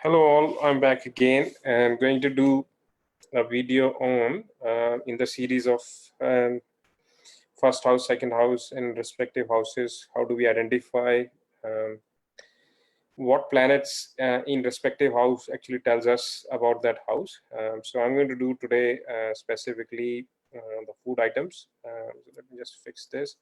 Hello all, I'm back again and going to do a video on in the series of first house, second house and respective houses. How do we identify um, what planets in respective house actually tells us about that house. So I'm going to do today specifically the food items. So let me just fix this.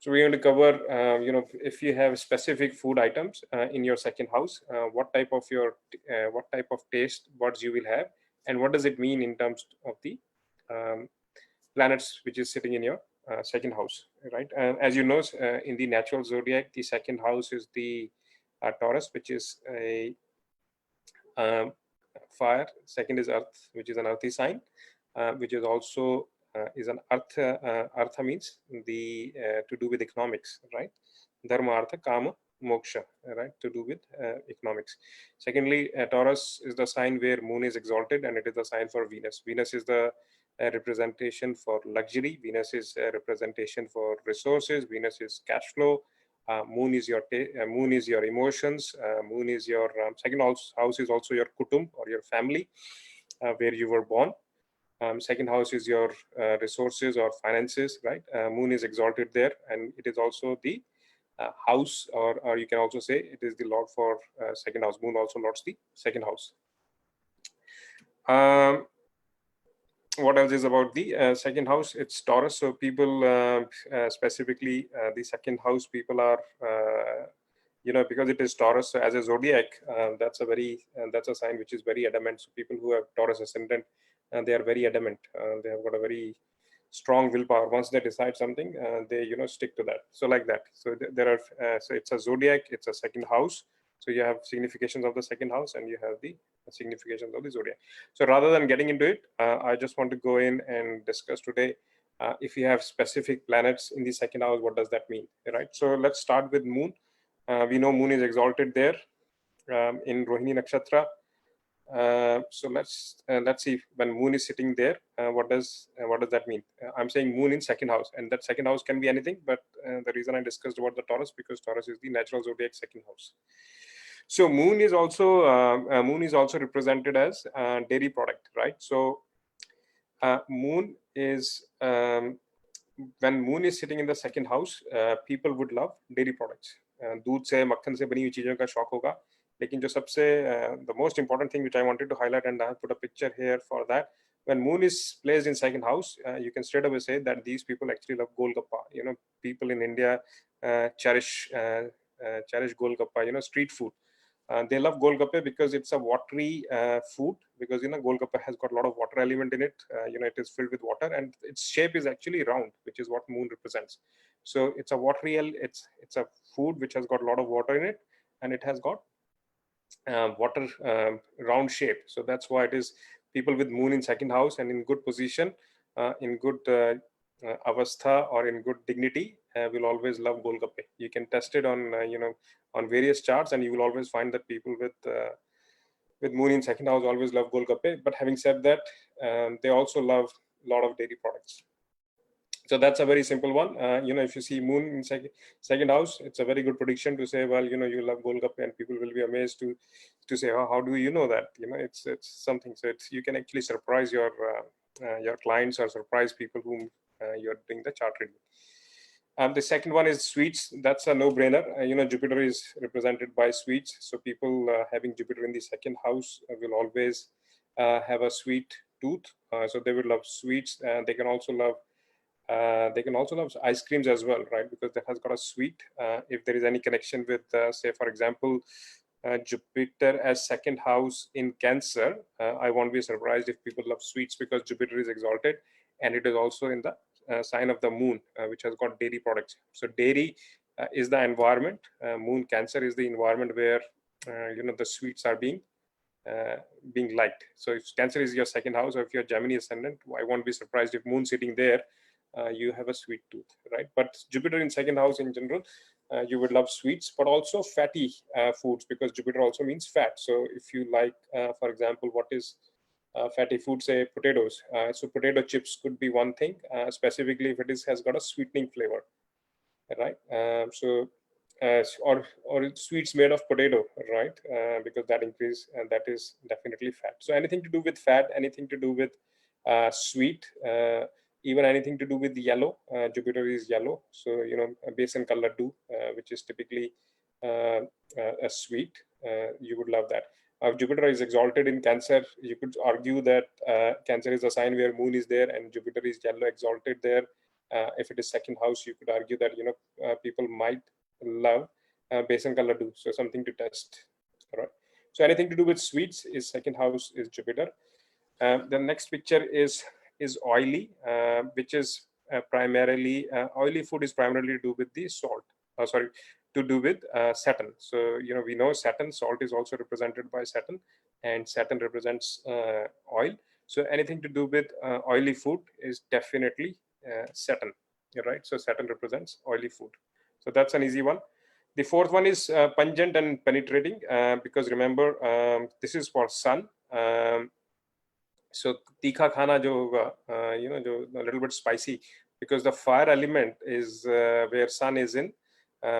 So we're going to cover, if you have specific food items in your second house, what type of taste buds you will have, and what does it mean in terms of the planets which is sitting in your second house, right? As you know, in the natural zodiac, the second house is the Taurus, which is a fire. Second is Earth, which is an earthy sign, which is also is an artha means the to do with economics, right? Dharma, artha, kama, moksha, right? To do with economics. Secondly, Taurus is the sign where moon is exalted, and it is the sign for Venus. Venus is the representation for luxury. Venus is a representation for resources. Venus is cash flow. Moon is your emotions. Moon is your second house is also your kutum or your family, where you were born. Second house is your resources or finances, right? Moon is exalted there, and it is also the house, or you can also say it is the lord for second house. Moon also lords the second house. What else is about the second house? It's Taurus. So people, specifically the second house people are, because it is Taurus, so as a zodiac, that's a sign which is very adamant. So people who have Taurus ascendant, they are very adamant. They have got a very strong willpower. Once they decide something, they stick to that. So like that. So there are so it's a zodiac, it's a second house. So you have significations of the second house, and you have the significations of the zodiac. So rather than getting into it, I just want to go in and discuss today, if you have specific planets in the second house, what does that mean, right? So let's start with moon. We know moon is exalted there in Rohini Nakshatra. So let's see, when moon is sitting there, what does that mean? I'm saying moon in second house, and that second house can be anything, but the reason I discussed about the Taurus, because Taurus is the natural zodiac second house. So moon is also represented as dairy product, right? So moon is when moon is sitting in the second house, people would love dairy products. दूध से मक्खन से बनी हुई चीजों का शौक होगा. लेकिन जो सबसे the most important thing which I wanted to highlight, and I have put a picture here for that, when moon is placed in second house, you can straight away say that these people actually love golgappa. People in India cherish golgappa, street food. They love golgappe because it's a watery food, because golgappe has got a lot of water element in it. It is filled with water, and its shape is actually round, which is what moon represents. So it's a watery, it's a food which has got a lot of water in it, and it has got water round shape. So that's why it is people with moon in second house and in good position, in good avastha or in good dignity, will always love golgappe. You can test it on on various charts, and you will always find that people with moon in second house always love golgappe. But having said that, they also love a lot of dairy products. So that's a very simple one. If you see moon in second house, it's a very good prediction to say, well, you love golgappe, and people will be amazed to say, oh, how do you know that? It's something. So you can actually surprise your clients, or surprise people whom you're doing the chart reading. The second one is sweets. That's a no-brainer. Jupiter is represented by sweets. So people having Jupiter in the second house will always have a sweet tooth. So they will love sweets. They can also love ice creams as well, right? Because that has got a sweet. If there is any connection with, say, for example, Jupiter as second house in Cancer, I won't be surprised if people love sweets, because Jupiter is exalted, and it is also in the sign of the moon, which has got dairy products. So dairy is the environment. Moon Cancer is the environment where the sweets are being liked. So if Cancer is your second house, or if you're Gemini ascendant, I won't be surprised if moon sitting there, you have a sweet tooth, right? But Jupiter in second house in general, you would love sweets, but also fatty foods, because Jupiter also means fat. So if you like, for example, what is fatty food, say potatoes. So potato chips could be one thing, specifically if it has got a sweetening flavor. right? Or sweets made of potato, right? Because that increase, and that is definitely fat. So anything to do with fat, anything to do with sweet, even anything to do with yellow. Jupiter is yellow, so besan ka laddu, which is typically uh, a sweet. You would love that. Jupiter is exalted in Cancer. You could argue that Cancer is a sign where Moon is there, and Jupiter is yellow exalted there. If it is second house, you could argue that people might love besan ka laddu, so something to test. All right. So anything to do with sweets is second house is Jupiter. The next picture is oily, which is primarily oily food is primarily to do with the salt. Sorry, to do with Saturn. So we know Saturn. Salt is also represented by Saturn, and Saturn represents oil. So anything to do with oily food is definitely Saturn. Right. So Saturn represents oily food. So that's an easy one. The fourth one is pungent and penetrating, because remember, this is for Sun. So tikha khana jo hoga, jo a little bit spicy, because the fire element is where Sun is in,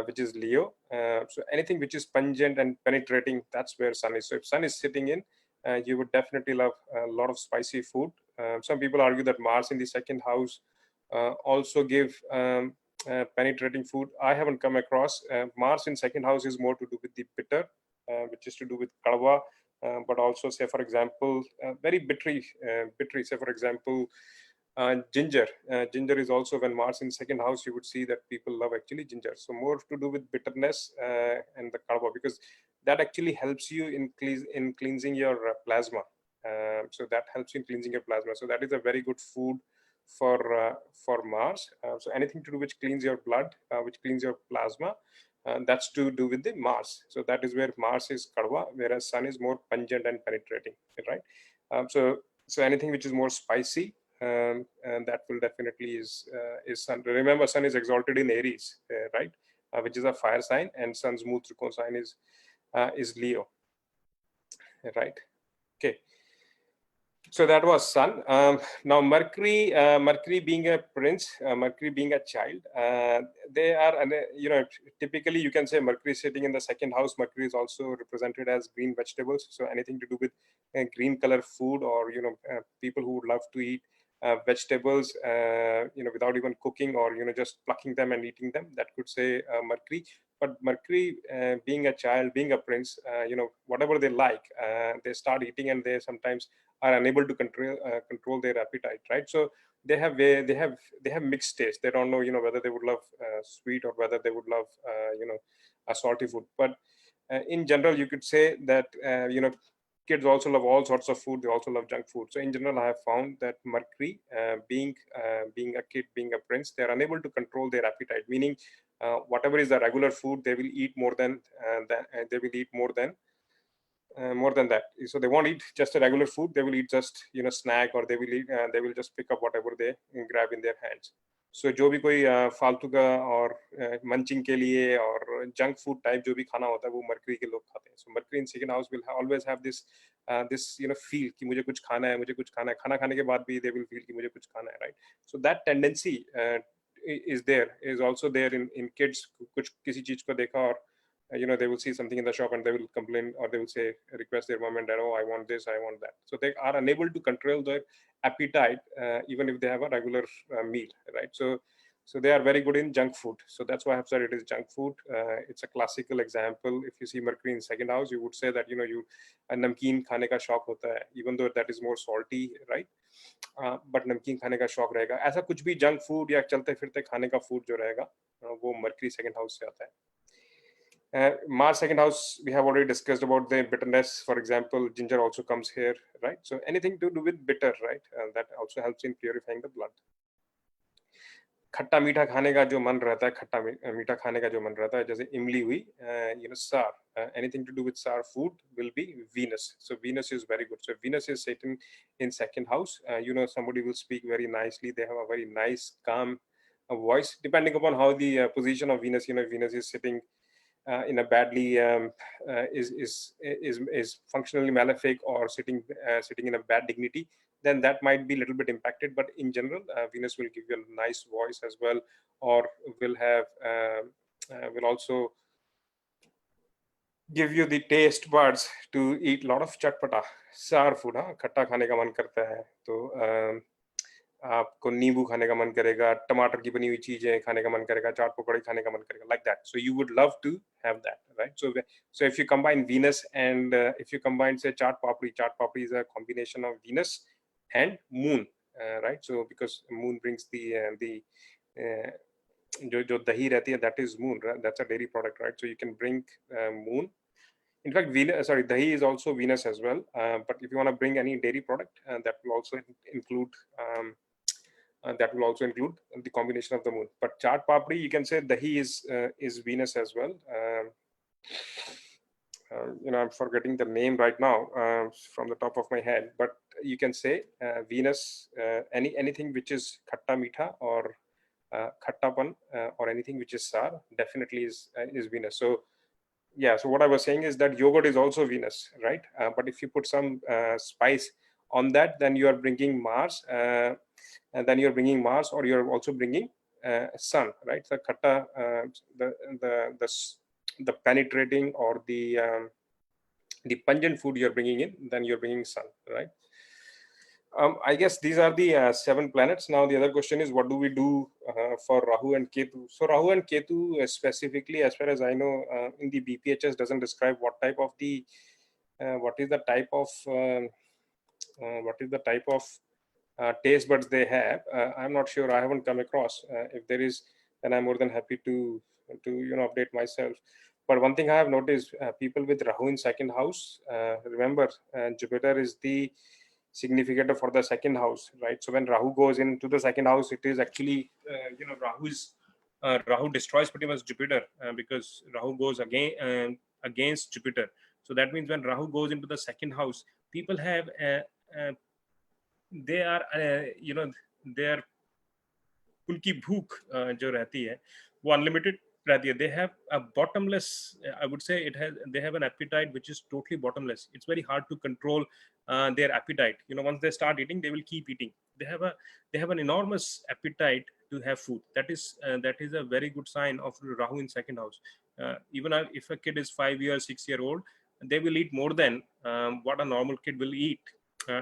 which is Leo. So anything which is pungent and penetrating, that's where Sun is. So if Sun is sitting in, you would definitely love a lot of spicy food. Some people argue that Mars in the second house also give penetrating food. I haven't come across. Mars in second house is more to do with the bitter, which is to do with kadwa, but also, say for example, very bittery. Say for example, ginger. Ginger is also, when Mars in second house, you would see that people love actually ginger. So more to do with bitterness and the kadwa, because that actually helps you in cleansing your plasma. So that helps you in cleansing your plasma. So that is a very good food for Mars. So anything to do which cleans your blood, which cleans your plasma, that's to do with the Mars. So that is where Mars is kadwa, whereas Sun is more pungent and penetrating, right? So anything which is more spicy, and that will definitely is Sun. Remember, Sun is exalted in Aries, right? Which is a fire sign, and Sun's Mool Trikon sign is Leo, right? Okay. So that was Sun. Now Mercury being a prince, Mercury being a child, they are, typically you can say Mercury sitting in the second house. Mercury is also represented as green vegetables. So anything to do with green color food, or people who would love to eat vegetables, without even cooking, or just plucking them and eating them, that could say Mercury. But Mercury, being a child, being a prince, whatever they like, they start eating, and they sometimes are unable to control their appetite, right? So they have mixed taste. They don't know, whether they would love sweet, or whether they would love a salty food. But in general, you could say that kids also love all sorts of food. They also love junk food. So in general, I have found that Mercury, being a kid, being a prince, they are unable to control their appetite, meaning whatever is the regular food, they will eat more than they will eat more than that. So they won't eat just a regular food. They will eat just snack, or they will just pick up whatever they grab in their hands. So जो भी कोई फालतू का और munching के लिए और junk food type जो भी खाना होता है, वो मरकरी के लोग खाते हैं. So Mercury in second house will always have this feel कि मुझे कुछ खाना है, मुझे कुछ खाना है. खाना खाने के बाद भी they will feel कि मुझे कुछ खाना है, right? So that tendency is also there in kids. कुछ किसी चीज को देखा, और they will see something in the shop, and they will complain, or they will say, request their mom and dad, oh, I want this, I want that. So they are unable to control their appetite, even if they have a regular meal, right? So they are very good in junk food. So that's why I have said it is junk food. It's a classical example. If you see Mercury in second house, you would say that you namkeen khane ka शौक होता है, even though that is more salty, right? But नमकीन खाने का शौक रहेगा. ऐसा कुछ भी जंक फूड या चलते फिरते खाने का फूड जो रहेगा, वो मरकरी सेकंड हाउस से आता है. Mars second house, we have already discussed about the bitterness. For example, ginger also comes here, right? So anything to do with bitter, right? That also helps in purifying the blood. खट्टा मीठा खाने का जो मन रहता है, खट्टा मीठा खाने का जो मन रहता है, जैसे इमली हुई, sour. Anything to do with sour food will be Venus. So Venus is very good. So Venus is Satan in second house. Somebody will speak very nicely. They have a very nice, calm voice. Depending upon how the position of Venus, Venus is sitting in a badly is functionally malefic, or sitting in a bad dignity, then that might be a little bit impacted. But in general, Venus will give you a nice voice as well, or will have will also give you the taste buds to eat a lot of chatpata sour food. हाँ, खट्टा खाने का मन करता है तो आपको नींबू खाने का मन करेगा, टमाटर की बनी हुई चीजें खाने का मन करेगा, चाट पकौड़े खाने का मन करेगा, like that. So you would love to have that, right? So if you combine Venus and if you combine say chaat papri is a combination of Venus and moon, right? So because moon brings the uh, जो दही रहती है, that is moon, right? That's a dairy product, right? So you can bring moon. In fact, Venus, sorry, dahi is also Venus as well. But if you want to bring any dairy product, that will also include the combination of the moon. But chaat papri, you can say dahi is Venus as well. I'm forgetting the name right now from the top of my head, but you can say Venus, anything which is khatta meetha or khattapan or anything which is sour definitely is Venus. So yeah, so what I was saying is that yogurt is also Venus, right? But if you put some spice on that, then you are bringing Mars, and then you're bringing Mars, or you're also bringing Sun, right? So khatta, the penetrating or the pungent food you're bringing in, then you're bringing Sun, right? I guess these are the 7 planets. Now the other question is, what do we do for Rahu and Ketu? So Rahu and Ketu specifically, as far as I know, in the BPHS doesn't describe what type of what is the type of taste buds they have. I'm not sure. I haven't come across. If there is, then I'm more than happy to update myself. But one thing I have noticed, people with Rahu in second house, remember, Jupiter is the significator for the second house, right? So when Rahu goes into the second house, it is actually Rahu destroys pretty much Jupiter, because Rahu goes against Jupiter. So that means when Rahu goes into the second house, people have they are their उनकी भूख जो रहती है वो unlimited रहती है. They have a bottomless, I would say they have an appetite which is totally bottomless. It's very hard to control their appetite. Once they start eating, they will keep eating. They have an enormous appetite to have food. That is a very good sign of Rahu in second house. Even if a kid is 5 years 6 year old, they will eat more than what a normal kid will eat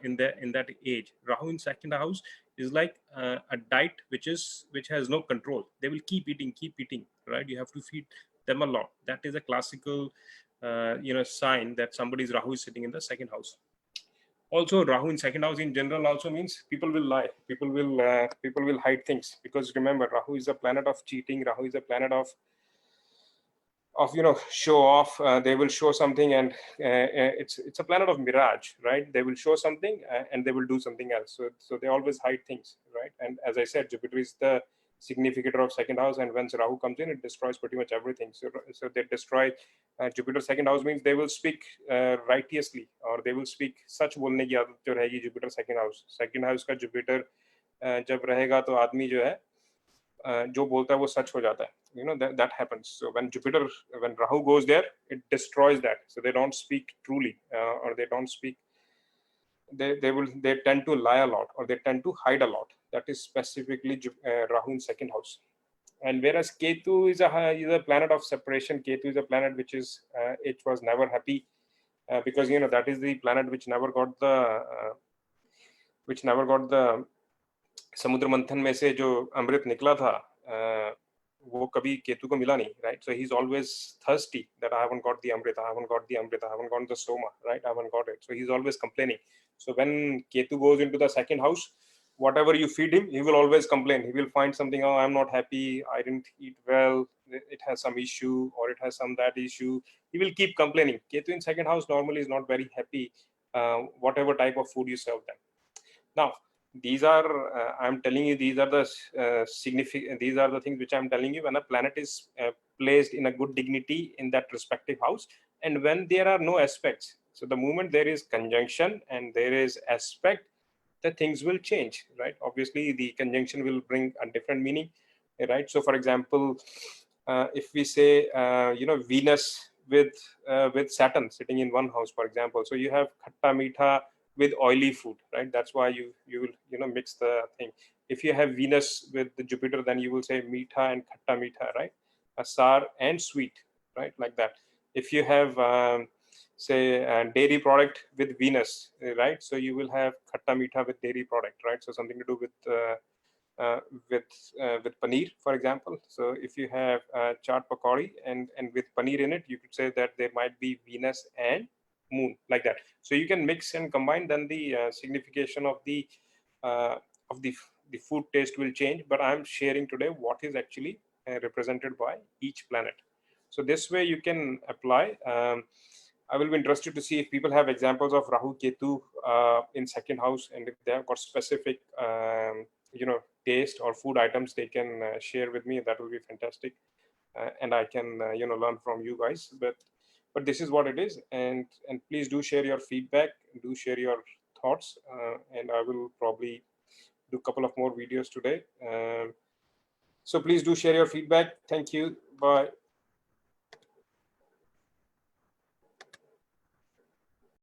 in that age. Rahu in second house is like a diet which has no control. They will keep eating, right? You have to feed them a lot. That is a classical sign that somebody's Rahu is sitting in the second house. Also, Rahu in second house in general also means people will lie, people will hide things, because remember, Rahu is a planet of cheating. Rahu is a planet of show off. They will show something, and it's a planet of mirage, right? They will show something and they will do something else. So they always hide things, right? And as I said, Jupiter is the significator of second house, and once Rahu comes in, it destroys pretty much everything. So they destroy Jupiter second house means they will speak righteously, or they will speak सच बोलने की आदत जो रहेगी Jupiter second house का Jupiter जब रहेगा तो आदमी जो है जो बोलता है वो सच हो जाता है. That happens. So when Rahu goes there, it destroys that. So they don't speak truly, or they don't speak. They tend to lie a lot, or they tend to hide a lot. That is specifically Rahu in second house. And whereas Ketu is a planet of separation. Ketu is a planet which it was never happy, because that is the planet which never got the समुद्र मंथन में से जो अमृत निकला था, वो कभी केतु को मिला नहीं, right? So he's always thirsty that I haven't got the amrit, I haven't got the soma, right? I haven't got it. So he's always complaining. So when Ketu goes into the second house, whatever you feed him, he will always complain. He will find something, oh, I'm not happy, I didn't eat well, it has some issue, or it has some that issue. He will keep complaining. Ketu in second house normally is not very happy, whatever type of food you serve them. Now, these are I'm telling you, these are the these are the things which I'm telling you when a planet is placed in a good dignity in that respective house, and when there are no aspects. So the moment there is conjunction and there is aspect, the things will change, right? Obviously the conjunction will bring a different meaning, right? So for example, if we say Venus with Saturn sitting in one house, for example, so you have khatta meetha with oily food, right? That's why you will mix the thing. If you have Venus with the Jupiter, then you will say meetha and khatta meetha, right? Sour and sweet, right? Like that. If you have say dairy product with Venus, right? So you will have khatta meetha with dairy product, right? So something to do uh, with with paneer, for example. So if you have chaat pakodi and with paneer in it, you could say that there might be Venus and moon, like that. So you can mix and combine. Then the signification uh, of the food taste will change. But I'm sharing today what is actually represented by each planet. So this way you can apply. I will be interested to see if people have examples of Rahu Ketu in second house, and if they have got specific taste or food items, they can share with me. That will be fantastic, and I can learn from you guys. But this is what it is, and please do share your feedback, do share your thoughts, and I will probably do a couple of more videos today. So please do share your feedback. Thank you. Bye.